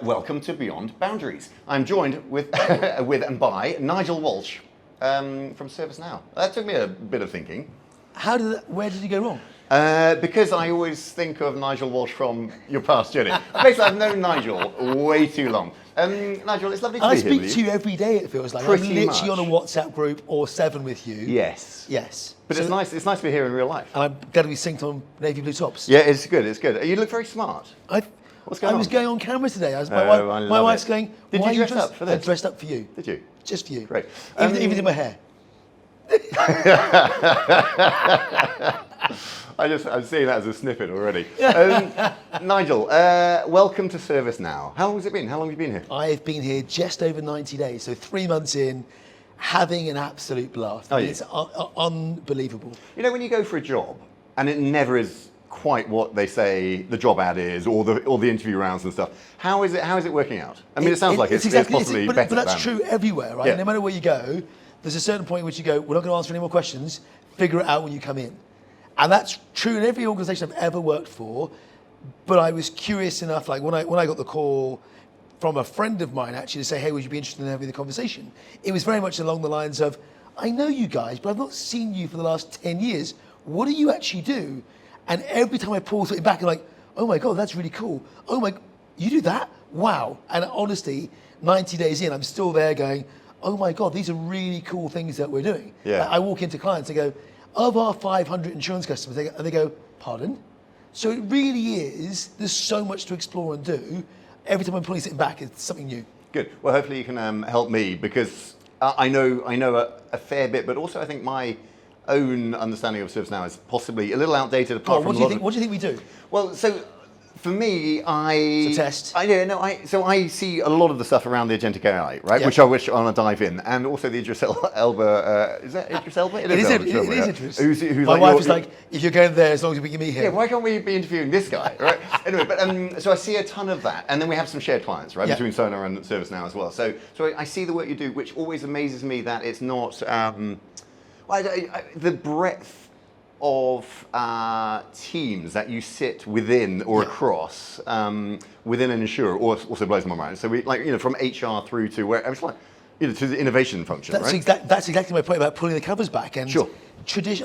welcome to Beyond Boundaries. I'm joined with and by Nigel Walsh from ServiceNow. That took me a bit of thinking. Where did you go wrong? Because I always think of Nigel Walsh from your past journey. Basically, I've known Nigel way too long. Nigel, it's lovely to be here with you. I speak to you every day, it feels like. Pretty I'm literally much. on a WhatsApp group or 7 with you. Yes. Yes. But so, it's nice to be here in real life. And I'm going to be synced on navy blue tops. Yeah, it's good. You look very smart. What's going on? I was going on camera today. My wife's going, Did why you are dress up for this? I dressed up for you. Did you? Just for you. Great. Even did my hair. I'm seeing that as a snippet already. Nigel, welcome to ServiceNow. How long has it been? How long have you been here? I've been here just over 90 days, so 3 months in, having an absolute blast. It's unbelievable. You know, when you go for a job, and it never is quite what they say the job ad is, or the interview rounds and stuff. How is it working out? I mean, it sounds like it's possibly better. But that's true everywhere, right? Yeah. No matter where you go, there's a certain point in which you go, we're not going to answer any more questions. Figure it out when you come in. And that's true in every organisation I've ever worked for. But I was curious enough, like when I got the call from a friend of mine actually to say, hey, would you be interested in having the conversation? It was very much along the lines of, I know you guys, but I've not seen you for the last 10 years. What do you actually do? And every time I pull something back, I'm like, oh my God, that's really cool. Oh my, you do that? Wow. And honestly, 90 days in, I'm still there going, oh my God, these are really cool things that we're doing. Yeah. I walk into clients and go, of our 500 insurance customers, and they go, pardon? So it really is, there's so much to explore and do. Every time I'm pulling something back, it's something new. Good. Well, hopefully you can help me, because I know a fair bit, but also I think my own understanding of ServiceNow is possibly a little outdated. What do you think we do? Well, so for me, It's a test. So I see a lot of the stuff around the agentic AI, right? Yeah. Which I wish I want to dive in, and also the Idris Elba. Is that Idris Elba? It is Idris. Who's My wife is like, if you're going there, as long as we can meet him. Yeah, why can't we be interviewing this guy, right? Anyway, but so I see a ton of that, and then we have some shared clients, right, between Sønr and ServiceNow as well. So I see the work you do, which always amazes me that it's not the breadth of teams that you sit within or across within an insurer also blows my mind. So from HR through to where it's like, to the innovation function. That's exactly my point about pulling the covers back. And sure.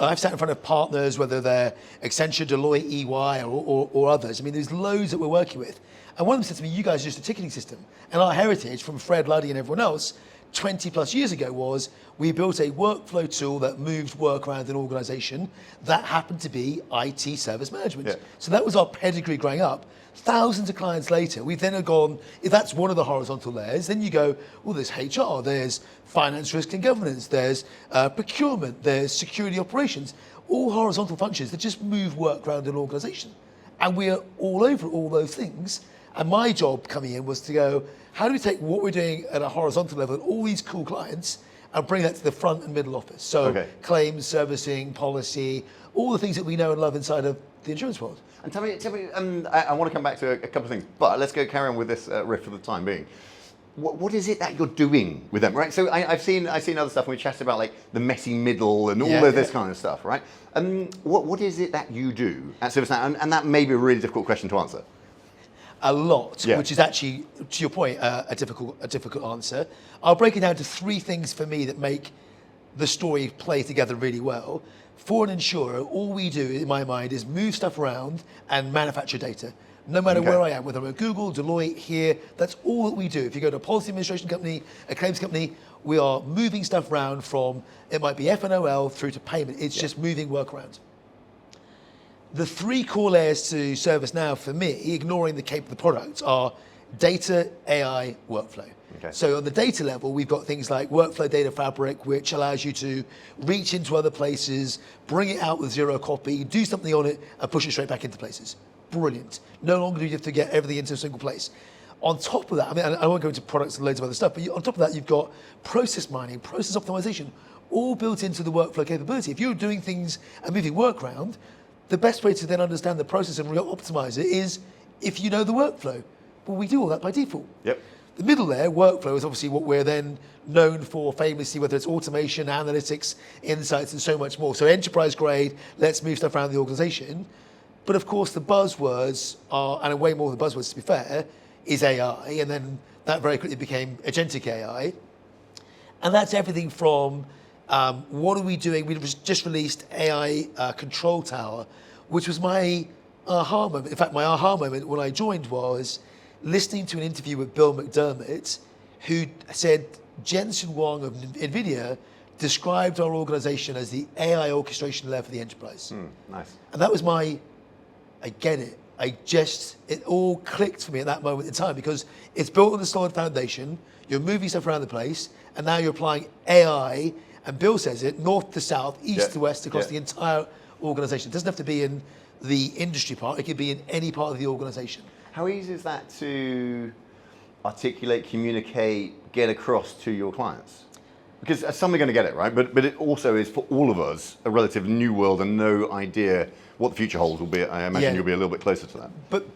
I've sat in front of partners, whether they're Accenture, Deloitte, EY, or others. I mean, there's loads that we're working with. And one of them said to me, you guys are just a ticketing system. And our heritage from Fred Luddy and everyone else 20 plus years ago was we built a workflow tool that moved work around an organization that happened to be IT service management. Yeah. So that was our pedigree growing up. Thousands of clients later, we've then gone, if that's one of the horizontal layers, then you go, well, there's HR, there's finance, risk and governance, there's procurement, there's security operations, all horizontal functions that just move work around an organization. And we're all over all those things. And my job coming in was to go, how do we take what we're doing at a horizontal level and all these cool clients and bring that to the front and middle office? So claims, servicing, policy, all the things that we know and love inside of the insurance world. And tell me, I want to come back to a couple of things, but let's carry on with this riff for the time being. What is it that you're doing with them, right? So I've seen other stuff, and we chatted about like the messy middle and all of this kind of stuff, right? What is it that you do at ServiceNow? And that may be a really difficult question to answer. A lot, which is actually, to your point, a difficult answer. I'll break it down to 3 things for me that make the story play together really well. For an insurer, all we do, in my mind, is move stuff around and manufacture data. No matter where I am, whether I'm at Google, Deloitte, here, that's all that we do. If you go to a policy administration company, a claims company, we are moving stuff around from, it might be F&OL through to payment. It's just moving work around. The 3 core layers to ServiceNow for me, ignoring the cape of the product, are data, AI, workflow. So on the data level, we've got things like Workflow Data Fabric, which allows you to reach into other places, bring it out with 0 copy, do something on it, and push it straight back into places. Brilliant. No longer do you have to get everything into a single place. On top of that, I mean, I won't go into products and loads of other stuff, but on top of that, you've got process mining, process optimization, all built into the workflow capability. If you're doing things and moving work around, the best way to then understand the process and optimize it is if you know the workflow. Well, we do all that by default. The middle layer, workflow, is obviously what we're then known for famously, whether it's automation, analytics, insights, and so much more. So enterprise grade, let's move stuff around the organization. But of course, the buzzwords are, and way more than buzzwords to be fair, is AI, and then that very quickly became agentic AI. And that's everything from what are we doing? We just released AI Control Tower, which was my aha moment. In fact, my aha moment when I joined was listening to an interview with Bill McDermott, who said Jensen Huang of NVIDIA described our organization as the AI orchestration layer for the enterprise. Nice. And that was I get it. It all clicked for me at that moment in time because it's built on a solid foundation, you're moving stuff around the place, and now you're applying AI, and Bill says it, north to south, east to west, across the entire organization. It doesn't have to be in the industry part, it could be in any part of the organization. How easy is that to articulate, communicate, get across to your clients? Because some are going to get it, right? But it also is, for all of us, a relative new world and no idea what the future holds will be. I imagine you'll be a little bit closer to that. But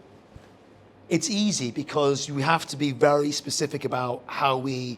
it's easy because you have to be very specific about how we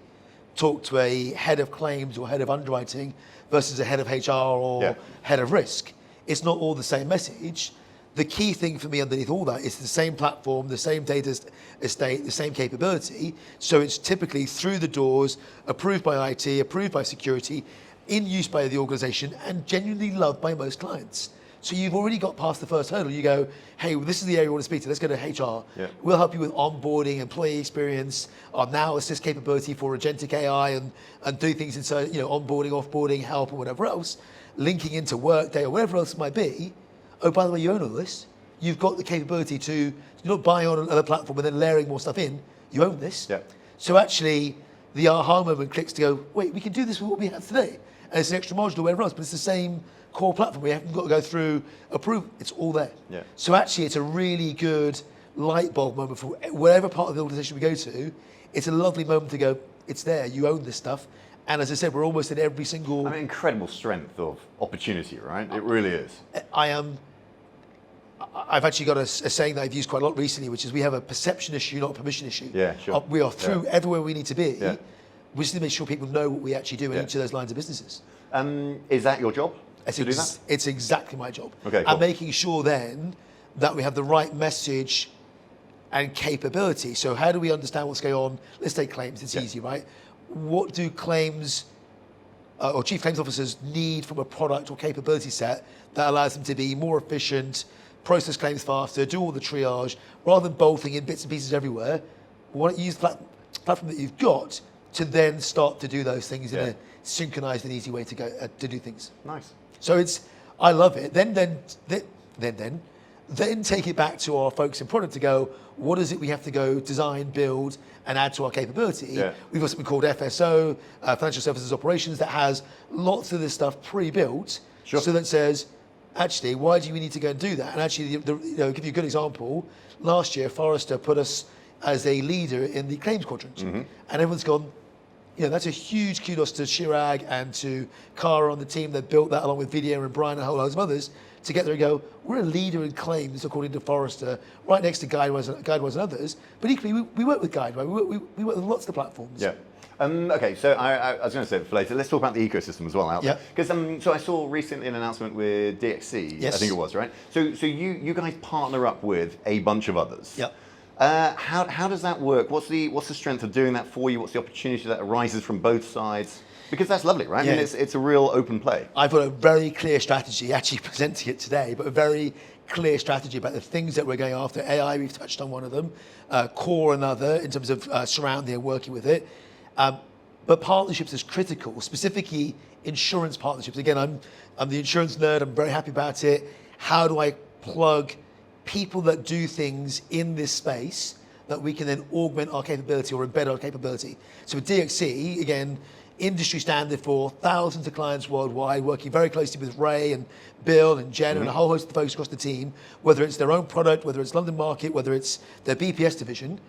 talk to a head of claims or head of underwriting versus a head of HR or head of risk. It's not all the same message. The key thing for me underneath all that is the same platform, the same data estate, the same capability. So it's typically through the doors, approved by IT, approved by security, in use by the organization, and genuinely loved by most clients. So you've already got past the first hurdle. You go, hey, well, this is the area we want to speak to. Let's go to HR. We'll help you with onboarding, employee experience, our now assist capability for agentic AI and do things inside, onboarding, offboarding, help, or whatever else, linking into Workday or whatever else it might be. Oh, by the way, you own all this. You've got the capability to, you're not buying on another platform and then layering more stuff in. You own this. So actually, the aha moment clicks to go, wait, we can do this with what we have today. And it's an extra module or whatever else, but it's the same core platform. We haven't got to go through approve. It's all there. So actually, it's a really good light bulb moment for whatever part of the organization we go to. It's a lovely moment to go, it's there. You own this stuff. And as I said, we're almost in every single... I mean, incredible strength of opportunity, right? It really is. I've actually got a saying that I've used quite a lot recently, which is we have a perception issue, not a permission issue. We are through everywhere we need to be. We just need to make sure people know what we actually do in each of those lines of businesses. Is that your job? To do that? It's exactly my job. Okay, cool. And making sure then that we have the right message and capability. So how do we understand what's going on? Let's take claims. It's easy, right? What do claims or chief claims officers need from a product or capability set that allows them to be more efficient, process claims faster, do all the triage, rather than bolting in bits and pieces everywhere? Why don't you use the platform that you've got to then start to do those things in a synchronized and easy way to go to do things? Nice. So I love it. Then take it back to our folks in product to go, what is it we have to go design, build, and add to our capability? We've got something called FSO, Financial Services Operations, that has lots of this stuff pre-built. So that says, actually, why do we need to go and do that? And actually, give you a good example. Last year, Forrester put us as a leader in the claims quadrant. And everyone's gone, that's a huge kudos to Chirag and to Cara on the team that built that, along with Vidya and Brian and a whole load of others, to get there and go, we're a leader in claims according to Forrester, right next to Guidewise and others. But equally, we work with Guidewise. We work with lots of the platforms. Okay, so I was going to say it for later. Let's talk about the ecosystem as well out there. Because so I saw recently an announcement with DXC, I think it was, right? So you guys partner up with a bunch of others. How does that work? What's the strength of doing that for you? What's the opportunity that arises from both sides? Because that's lovely, right? I mean, it's a real open play. I've got a very clear strategy, actually presenting it today, but a very clear strategy about the things that we're going after. AI, we've touched on one of them. Core, another, in terms of surrounding and working with it. But partnerships is critical, specifically insurance partnerships. Again, I'm the insurance nerd. I'm very happy about it. How do I plug people that do things in this space that we can then augment our capability or embed our capability? So with DXC, again, industry standard for thousands of clients worldwide, working very closely with Ray and Bill and Jen and a whole host of folks across the team, whether it's their own product, whether it's London market, whether it's their BPS division.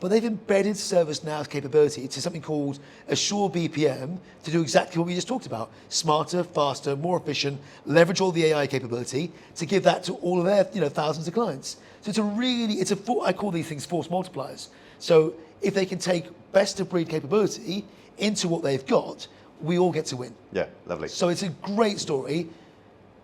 But they've embedded ServiceNow's capability to something called Assure BPM to do exactly what we just talked about. Smarter, faster, more efficient, leverage all the AI capability to give that to all of their thousands of clients. So I call these things force multipliers. So if they can take best of breed capability into what they've got, we all get to win. Yeah, lovely. So it's a great story.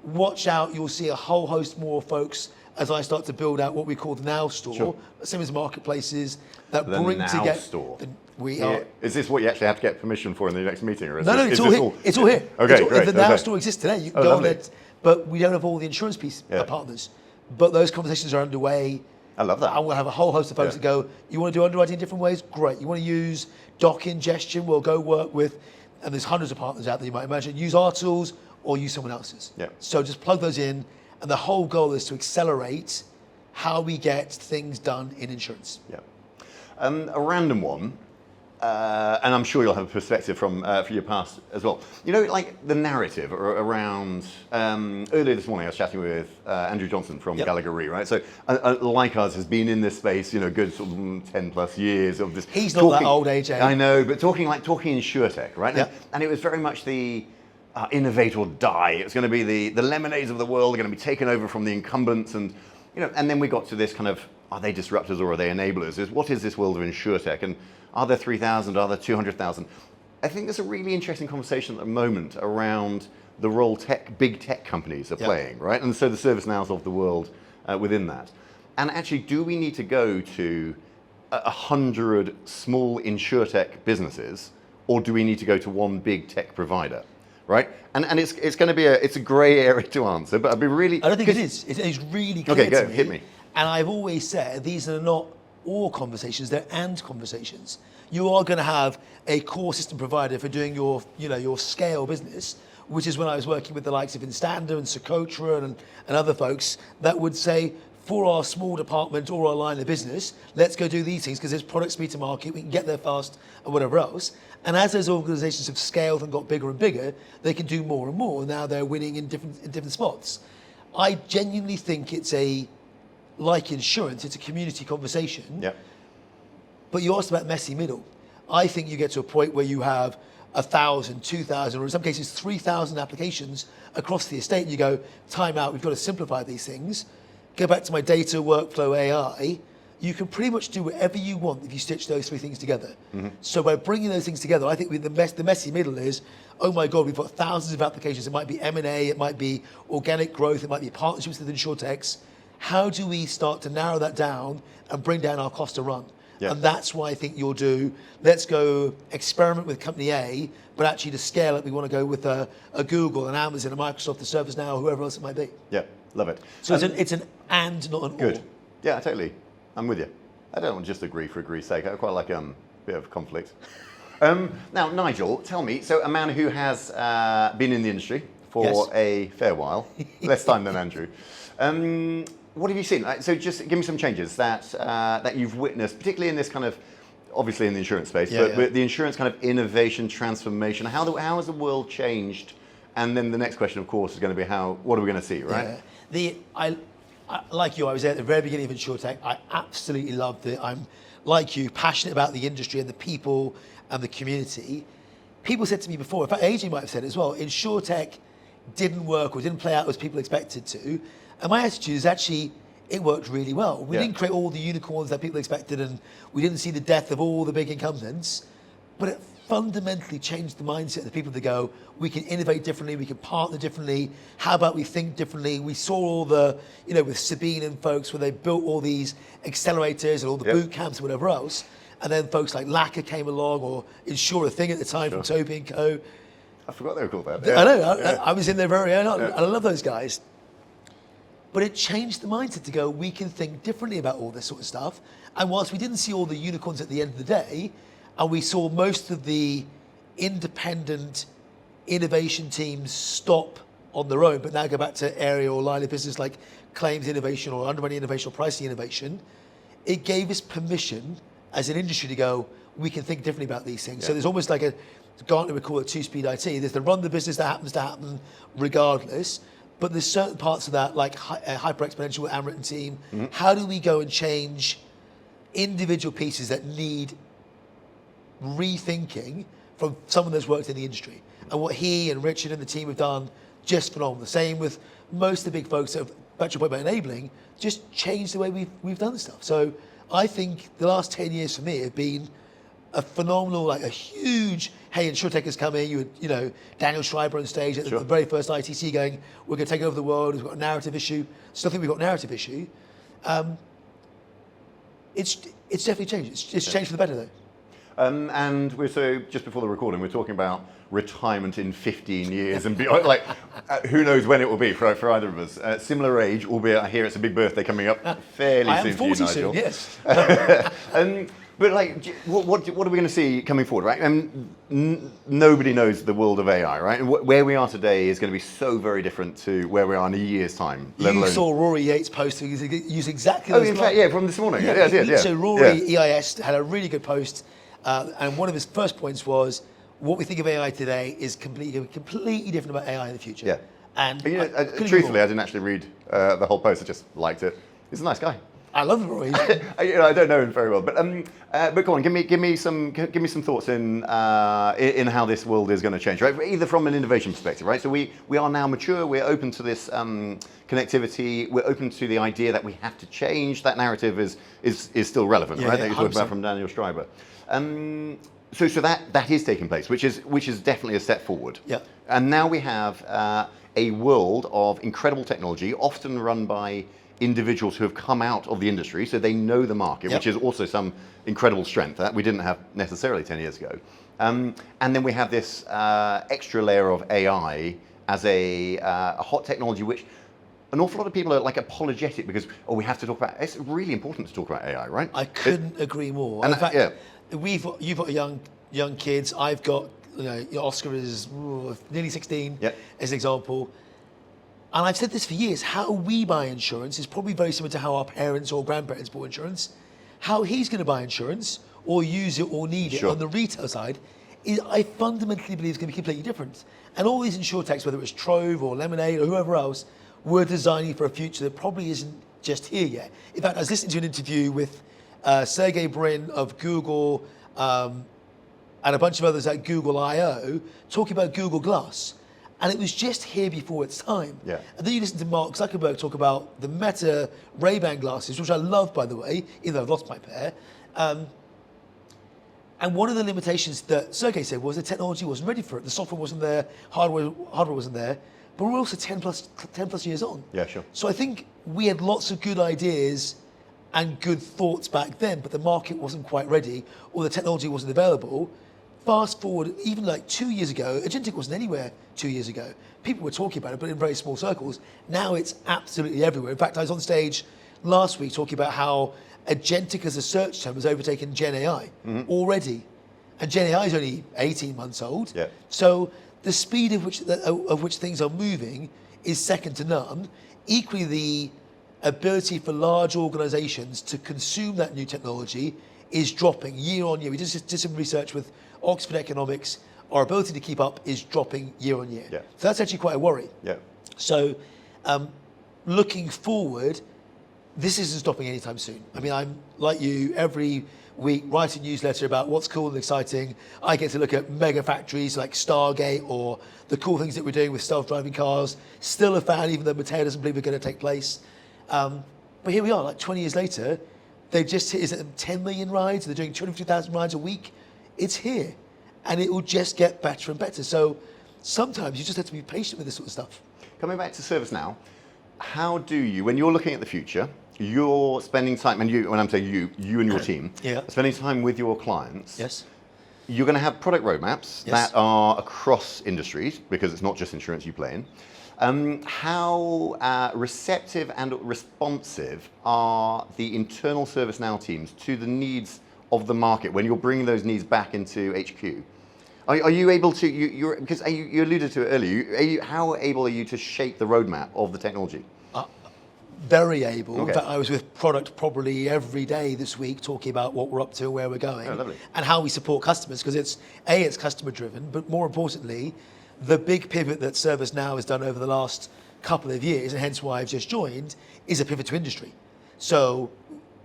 Watch out, you'll see a whole host more folks as I start to build out what we call the Now store, Sure. same as marketplaces that The bring Now together. store. We are. Is this what you actually have to get permission for in the next meeting? Or is No, this, it's is all this here. It's all here. Okay, It's all, great. The Now okay. store exists today. You can Oh, go on lovely. it, but we don't have all the insurance piece partners. But those conversations are underway. I love that. And we'll have a whole host of folks that go, you want to do underwriting in different ways? Great. You want to use doc ingestion? We'll go work with, and there's hundreds of partners out there you might imagine, use our tools or use someone else's. Yeah. So just plug those in, and the whole goal is to accelerate how we get things done in insurance. Yeah. A random one, and I'm sure you'll have a perspective from your past as well. You know, like the narrative around, earlier this morning I was chatting with Andrew Johnson from Gallagher Re, right? So like us has been in this space, you know, good sort of 10 plus years of this. He's not that old, AJ. I know, but talking Insurtech, right? Yeah. And it was very much the innovate or die. It's going to be the lemonades of the world are going to be taken over from the incumbents, and you know, and then we got to this kind of, are they disruptors or are they enablers? What is this world of Insurtech? And are there 3,000? Are there 200,000? I think there's a really interesting conversation at the moment around the role big tech companies are playing, right? And so the ServiceNows of the world within that. And actually, do we need to go to 100 small Insurtech businesses, or do we need to go to one big tech provider? Right, and it's going to be a grey area to answer, but I'd be really. I don't think it is. It's really clear Okay, go, to me. hit me. And I've always said these are not or conversations, they're and conversations. You are going to have a core system provider for doing your scale business, which is when I was working with the likes of Instander and Socotra and other folks that would say, for our small department or our line of business, let's go do these things because there's product speed to market, we can get there fast and whatever else. And as those organizations have scaled and got bigger and bigger, they can do more and more. Now they're winning in different spots. I genuinely think it's like insurance, it's a community conversation. Yeah. But you asked about messy middle. I think you get to a point where you have 1,000, 2,000, or in some cases 3,000 applications across the estate, and you go, time out, we've got to simplify these things. Go back to my data, workflow, AI. You can pretty much do whatever you want if you stitch those three things together. Mm-hmm. So by bringing those things together, I think the messy middle is, oh my God, we've got thousands of applications. It might be M&A, it might be organic growth, it might be partnerships with Insurtechs. How do we start to narrow that down and bring down our cost to run? Yeah. And that's why I think you'll do, let's go experiment with company A, but actually to scale it, we want to go with a Google, an Amazon, a Microsoft, a ServiceNow, whoever else it might be. Yeah, love it. So it's an and, not an good. or. Yeah, totally. I'm with you. I don't just agree for agree's sake. I quite like a bit of conflict. Now, Nigel, tell me, so a man who has been in the industry for a fair while, less time than Andrew, what have you seen? So just give me some changes that you've witnessed, particularly in this kind of, obviously in the insurance space, but the insurance kind of innovation, transformation. How has the world changed? And then the next question, of course, is going to be what are we going to see, right? Yeah. Like you, I was there at the very beginning of Insurtech. I absolutely loved it. I'm, like you, passionate about the industry and the people and the community. People said to me before, in fact, AJ might have said it as well, Insurtech didn't work or didn't play out as people expected to. And my attitude is actually, it worked really well. We didn't create all the unicorns that people expected, and we didn't see the death of all the big incumbents, but it fundamentally changed the mindset of the people to go, we can innovate differently, we can partner differently, how about we think differently? We saw all the, with Sabine and folks where they built all these accelerators and all the boot camps and whatever else, and then folks like Lacquer came along, or Insure a Thing at the time from Toby and Co. I forgot they were called that. I know, I was in there very early on, and I love those guys. But it changed the mindset to go, we can think differently about all this sort of stuff. And whilst we didn't see all the unicorns at the end of the day, and we saw most of the independent innovation teams stop on their own, but now go back to area or line of business like claims innovation or underwriting innovation or pricing innovation, it gave us permission as an industry to go, we can think differently about these things. So there's almost like Gartner would call it two-speed IT. There's the run the business that happens to happen regardless, but there's certain parts of that, like hyper-exponential with Amrit and team. Mm-hmm. How do we go and change individual pieces that need rethinking from someone that's worked in the industry? And what he and Richard and the team have done, just phenomenal. The same with most of the big folks that have, back to your point about enabling, just changed the way we've done this stuff. So I think the last 10 years for me have been a phenomenal, like a huge, hey, Insurtech is coming. You know, Daniel Schreiber on stage at the very first ITC going, we're going to take over the world. We've got a narrative issue. Still think we've got a narrative issue. It's definitely changed. It's changed for the better though. And so just before the recording, we're talking about retirement in 15 years and beyond. Like, who knows when it will be for either of us. Similar age, albeit I hear it's a big birthday coming up fairly soon. I am 40 for you, Nigel. soon, yes. But like, what are we going to see coming forward, right? Nobody knows the world of AI, right? And where we are today is going to be so very different to where we are in a year's time. You saw Rory Yates post use exactly those in fact, yeah, from this morning. Yeah. So Rory EIS had a really good post, and one of his first points was, what we think of AI today is completely different about AI in the future. Yeah. And truthfully, I didn't actually read the whole post. I just liked it. He's a nice guy. I love Rory. I don't know him very well, but go on, give me some thoughts in how this world is going to change, right? Either from an innovation perspective, right? So we are now mature. We're open to this connectivity. We're open to the idea that we have to change. That narrative is still relevant, right? That you talked about from Daniel Schreiber. So that is taking place, which is definitely a step forward. Yeah. And now we have a world of incredible technology, often run by individuals who have come out of the industry, so they know the market, which is also some incredible strength that we didn't have necessarily 10 years ago. And then we have this extra layer of AI as a hot technology, which an awful lot of people are like apologetic because, we have to talk about. It's really important to talk about AI, right? I couldn't agree more. In fact, you've got young kids. I've got, Oscar is nearly 16, as an example. And I've said this for years, how we buy insurance is probably very similar to how our parents or grandparents bought insurance. How he's going to buy insurance or use it or need it on the retail side, I fundamentally believe is going to be completely different. And all these insurtechs, whether it's Trove or Lemonade or whoever else, we're designing for a future that probably isn't just here yet. In fact, I was listening to an interview with Sergey Brin of Google and a bunch of others at Google I/O talking about Google Glass. And it was just here before its time. Yeah. And then you listen to Mark Zuckerberg talk about the Meta Ray-Ban glasses, which I love, by the way, even though I've lost my pair. And one of the limitations that Sergey said was the technology wasn't ready for it. The software wasn't there, hardware wasn't there. But we're also 10 plus years on. Yeah, sure. So I think we had lots of good ideas and good thoughts back then, but the market wasn't quite ready or the technology wasn't available. Fast forward, even like 2 years ago, agentic wasn't anywhere 2 years ago. People were talking about it, but in very small circles. Now it's absolutely everywhere. In fact, I was on stage last week talking about how agentic as a search term has overtaken Gen AI already. And Gen AI is only 18 months old. Yeah. So the speed of which things are moving is second to none. Equally, the ability for large organizations to consume that new technology is dropping year on year. We just did some research with Oxford Economics. Our ability to keep up is dropping year on year. Yeah. So that's actually quite a worry. Yeah. So looking forward, this isn't stopping anytime soon. I mean, I'm like you, every week write a newsletter about what's cool and exciting. I get to look at mega factories like Stargate or the cool things that we're doing with self-driving cars. Still a fan, even though Matteo doesn't believe we're going to take place. But here we are, like 20 years later, they've just hit, is it 10 million rides? They're doing 250,000 rides a week. It's here, and it will just get better and better. So sometimes you just have to be patient with this sort of stuff. Coming back to ServiceNow, how do you, when you're looking at the future, you're spending time, and when I'm saying you and your team, spending time with your clients. Yes. You're going to have product roadmaps that are across industries, because it's not just insurance you play in. How receptive and responsive are the internal ServiceNow teams to the needs of the market when you're bringing those needs back into HQ? Are you able to, because you alluded to it earlier, how able are you to shape the roadmap of the technology? Very able. Okay. In fact, I was with product probably every day this week talking about what we're up to, where we're going, and how we support customers, because it's customer driven, but more importantly, the big pivot that ServiceNow has done over the last couple of years, and hence why I've just joined, is a pivot to industry. So,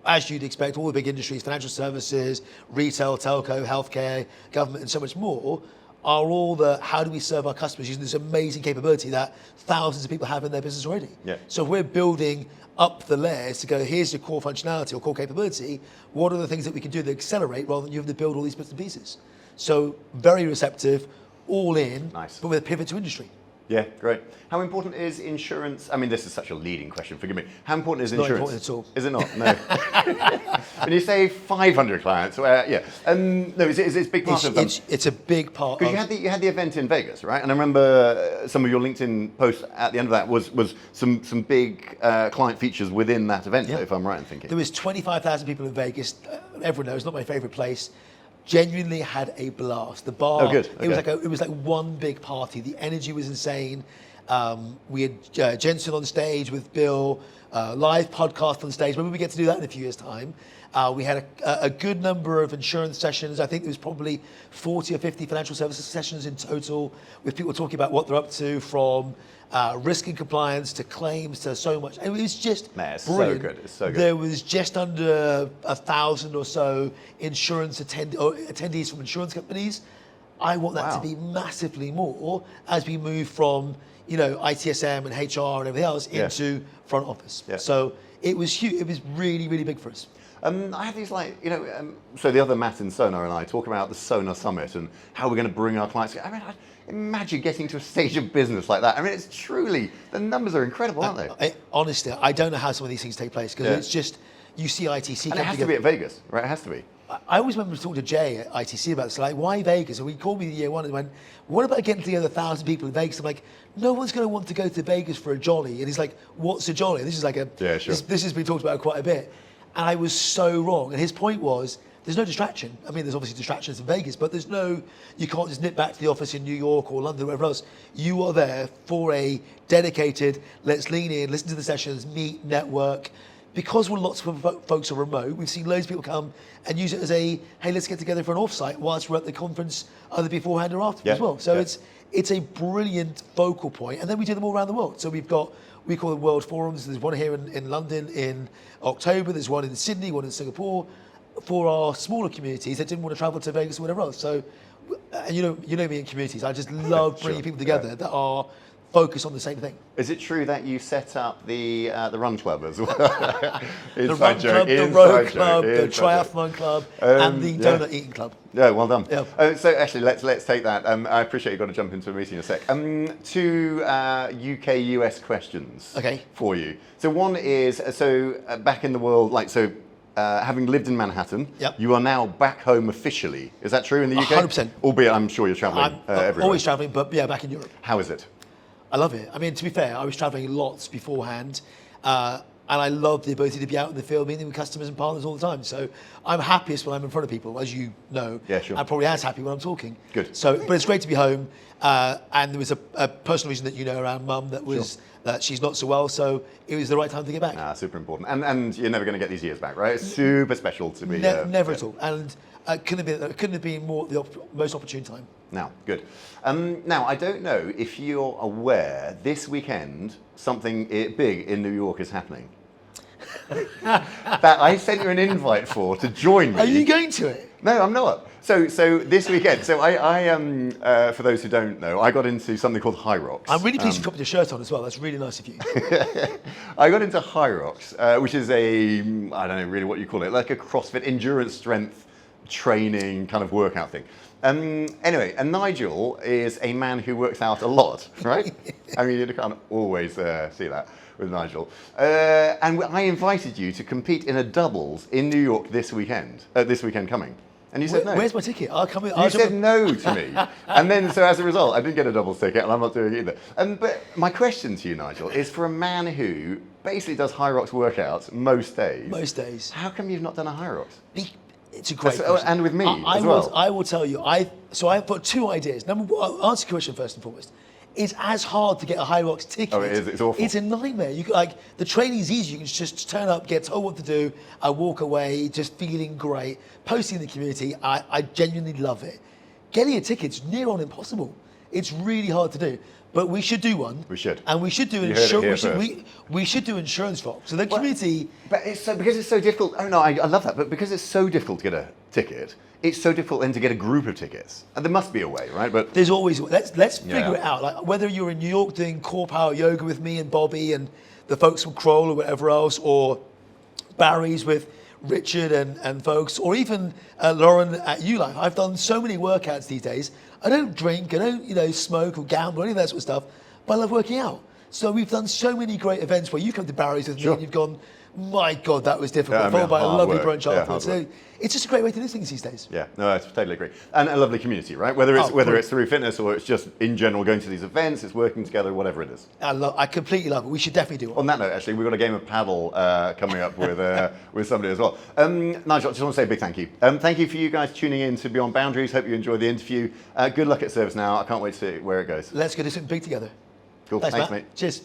as you'd expect, all the big industries, financial services, retail, telco, healthcare, government, and so much more, are all the how do we serve our customers using this amazing capability that thousands of people have in their business already. Yeah. So if we're building up the layers to go, here's your core functionality or core capability, what are the things that we can do to accelerate rather than you have to build all these bits and pieces? So very receptive, all in, Nice. but with a pivot to industry. Yeah, great. How important is insurance? I mean, this is such a leading question, forgive me. How important is Not insurance? important at all. Is it not? No. When you say 500 clients, yeah. No, it's a big part of them. It's a big part. Because you had the event in Vegas, right? And I remember some of your LinkedIn posts at the end of that was some big client features within that event, if I'm right in thinking. There was 25,000 people in Vegas. Everyone knows, not my favorite place. Genuinely had a blast. The bar, Oh, good. Okay. It was like one big party. The energy was insane. We had Jensen on stage with Bill, live podcast on stage. Maybe we get to do that in a few years' time. We had a good number of insurance sessions. I think there was probably 40 or 50 financial services sessions in total, with people talking about what they're up to, from risk and compliance to claims to so much. And it was just it's brilliant. so good. It's so good. There was just under 1,000 or so insurance attendees from insurance companies. I want that to be massively more as we move from ITSM and HR and everything else into front office. Yeah. So it was huge. It was really, really big for us. I have these so the other Matt and Sønr and I talk about the Sønr Summit and how we're going to bring our clients. I mean, imagine getting to a stage of business like that. I mean, it's truly, the numbers are incredible, aren't they? Honestly, I don't know how some of these things take place because it's just, you see ITC. And it has to be at Vegas, right? It has to be. I always remember talking to Jay at ITC about this, like, why Vegas? And he called me year one and went, what about getting together 1,000 people in Vegas? I'm like, no one's going to want to go to Vegas for a jolly. And he's like, what's a jolly? And this is like this has been talked about quite a bit. And I was so wrong. And his point was, there's no distraction. I mean, there's obviously distractions in Vegas, but you can't just nip back to the office in New York or London or wherever else. You are there for a dedicated, let's lean in, listen to the sessions, meet, network. Because lots of folks are remote, we've seen loads of people come and use it as hey, let's get together for an offsite whilst we're at the conference, either beforehand or after as well. So it's a brilliant focal point. And then we do them all around the world. So we call them World Forums. There's one here in London in October. There's one in Sydney, one in Singapore, for our smaller communities that didn't want to travel to Vegas or whatever else. So, and you know me in communities, I just love bringing people together that are focused on the same thing. Is it true that you set up the run club as well? The run club, the row club, the triathlon club, and the donut eating club. Yeah, well done. Yeah. So actually, let's take that. I appreciate you've got to jump into a meeting in a sec. Two UK-US questions for you. So one is, back in the world, having lived in Manhattan, you are now back home officially. Is that true in the UK? 100%. Albeit I'm sure you're travelling everywhere. Always travelling, but back in Europe. How is it? I love it. I mean, to be fair, I was travelling lots beforehand, and I love the ability to be out in the field, meeting with customers and partners all the time. So I'm happiest when I'm in front of people, as you know. Yeah, sure. I'm probably as happy when I'm talking. Good. So, but it's great to be home, and there was a personal reason that around Mum that was that she's not so well, so it was the right time to get back. Super important. And you're never going to get these years back, right? It's super special to be... never at all. And couldn't have been more the most opportune time. Now, good. Now, I don't know if you're aware, this weekend, something big in New York is happening. That I sent you an invite to join me. Are you going to it? No, I'm not. So this weekend, I for those who don't know, I got into something called High Rocks. I'm really pleased you copied your shirt on as well. That's really nice of you. I got into High Rocks, which is I don't know really what you call it, like a CrossFit endurance strength training kind of workout thing. Anyway, and Nigel is a man who works out a lot, right? I mean, you can't always see that with Nigel. And I invited you to compete in a doubles in New York this weekend coming. And you said no. Where's my ticket? I'll come in. You said no to me. And then, so as a result, I didn't get a doubles ticket, and I'm not doing it either. But my question to you, Nigel, is for a man who basically does High Rocks workouts most days. How come you've not done a High Rocks? It's a great question. And with me as well. I will tell you. I've got two ideas. Number one, I'll answer your question first and foremost. It's as hard to get a High Rocks ticket. Oh, it is. It's awful. It's a nightmare. The training's easy. You can just turn up, get told what to do, and walk away just feeling great. Posting in the community, I genuinely love it. Getting a ticket's near on impossible. It's really hard to do. But we should do one. We should. And we should do we should do insurance Rocks. So the community. But because it's so difficult. Oh no, I love that. But because it's so difficult to get a ticket, it's so difficult then to get a group of tickets. And there must be a way, right? But there's always, let's figure it out. Like whether you're in New York doing core power yoga with me and Bobby and the folks from Kroll or whatever else, or Barry's with Richard and folks, or even Lauren at ULife. I've done so many workouts these days. I don't drink, I don't smoke or gamble or any of that sort of stuff, but I love working out. So we've done so many great events where you've come to Barry's with me and you've gone, my God, that was difficult, followed by a lovely brunch afterwards. So it's just a great way to do things these days. Yeah, no, I totally agree. And a lovely community, right? Whether it's through fitness or it's just in general going to these events, it's working together, whatever it is. I completely love it. We should definitely do it. On that note, actually, we've got a game of paddle coming up with somebody as well. Nigel, I just want to say a big thank you. Thank you for you guys tuning in to Beyond Boundaries. Hope you enjoyed the interview. Good luck at ServiceNow. I can't wait to see where it goes. Let's go do something big together. Cool. Thanks, mate. Cheers.